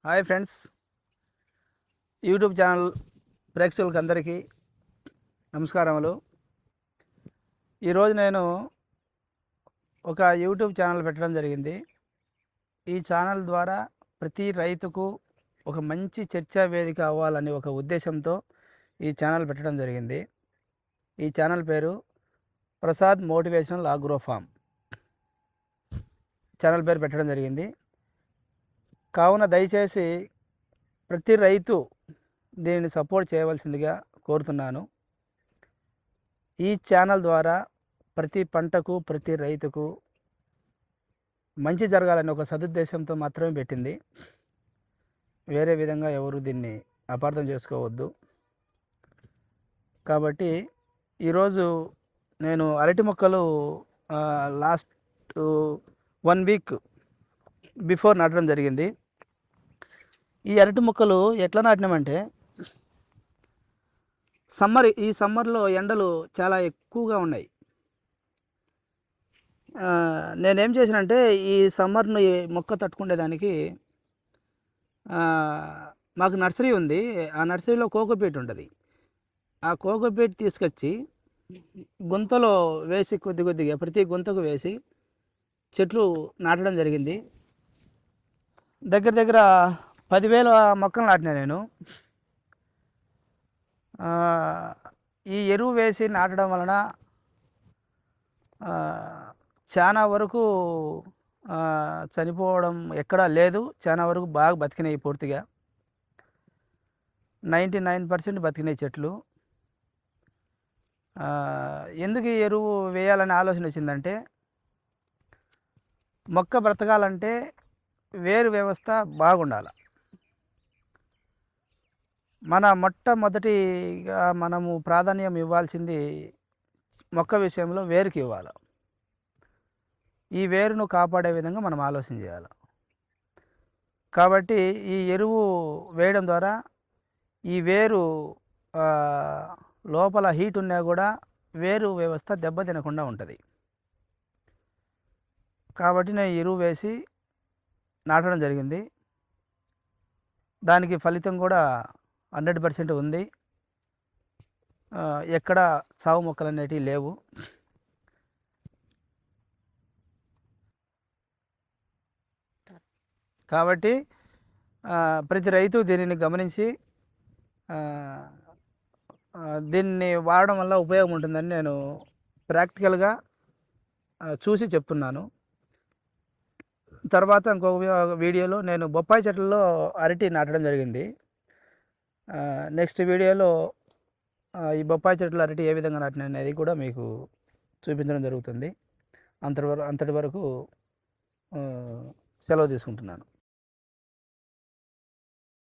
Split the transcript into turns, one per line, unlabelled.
Hi friends, YouTube channel ప్రేక్షకులకు అందరికీ నమస్కారములు. ఈరోజు నేను ఒక యూట్యూబ్ ఛానల్ పెట్టడం జరిగింది. ఈ ఛానల్ ద్వారా ప్రతి రైతుకు ఒక మంచి చర్చా వేదిక అవ్వాలని ఒక ఉద్దేశంతో ఈ ఛానల్ పెట్టడం జరిగింది. ఈ ఛానల్ పేరు Prasad motivational agro farm. Channel పేరు పెట్టడం జరిగింది. కావున దయచేసి ప్రతి రైతు దీనిని సపోర్ట్ చేయవలసిందిగా కోరుతున్నాను. ఈ ఛానల్ ద్వారా ప్రతి పంటకు ప్రతి రైతుకు మంచి జరగాలని ఒక సదుద్దేశంతో మాత్రమే పెట్టింది. వేరే విధంగా ఎవరు దీన్ని అపార్థం చేసుకోవద్దు. కాబట్టి ఈరోజు నేను అరటి మొక్కలు లాస్ట్ 1 వీక్ బిఫోర్ నాటడం జరిగింది. ఈ అరటి మొక్కలు ఎట్లా నాటినామంటే, ఈ సమ్మర్లో ఎండలు చాలా ఎక్కువగా ఉన్నాయి. నేనేం చేశానంటే, ఈ సమ్మర్ను మొక్క తట్టుకునేదానికి మాకు నర్సరీ ఉంది. ఆ నర్సరీలో కోకోపీట్ ఉంటుంది. ఆ కోకోపీట్ తీసుకొచ్చి గుంతలో వేసి కొద్దిగా ప్రతి గుంతకు వేసి చెట్లు నాటడం జరిగింది. దగ్గర 10,000 మొక్కలు నాటినా నేను. ఈ ఎరువు వేసి నాటడం వలన చాలా వరకు చనిపోవడం ఎక్కడా లేదు. చాలా వరకు బాగా బతికినాయి. పూర్తిగా 99% బతికినాయి చెట్లు. ఎందుకు ఈ ఎరువు వేయాలని ఆలోచన వచ్చిందంటే, మొక్క బ్రతకాలంటే వేరు వ్యవస్థ బాగుండాలి. మన మొట్టమొదటిగా మనము ప్రాధాన్యం ఇవ్వాల్సింది మొక్క విషయంలో వేరుకి ఇవ్వాలి. ఈ వేరును కాపాడే విధంగా మనం ఆలోచన చేయాలి. కాబట్టి ఈ ఎరువు వేయడం ద్వారా ఈ వేరు లోపల హీట్ ఉన్నా కూడా వేరు వ్యవస్థ దెబ్బతినకుండా ఉంటుంది. కాబట్టి నేను ఎరువు వేసి నాటడం జరిగింది. దానికి ఫలితం కూడా 100% ఉంది. ఎక్కడ సాగు మొక్కలు అనేటివి లేవు. కాబట్టి ప్రతి రైతు దీనిని గమనించి దీన్ని వాడడం వల్ల ఉపయోగం ఉంటుందని నేను ప్రాక్టికల్గా చూసి చెప్తున్నాను. తర్వాత ఇంకొక వీడియోలో నేను బొప్పాయి చెట్లలో అరటి నాటడం జరిగింది. నెక్స్ట్ వీడియోలో ఈ బొప్పాయి చెట్లు అరటి ఏ విధంగా నాటిన అనేది కూడా మీకు చూపించడం జరుగుతుంది. అంతటి వరకు సెలవు తీసుకుంటున్నాను.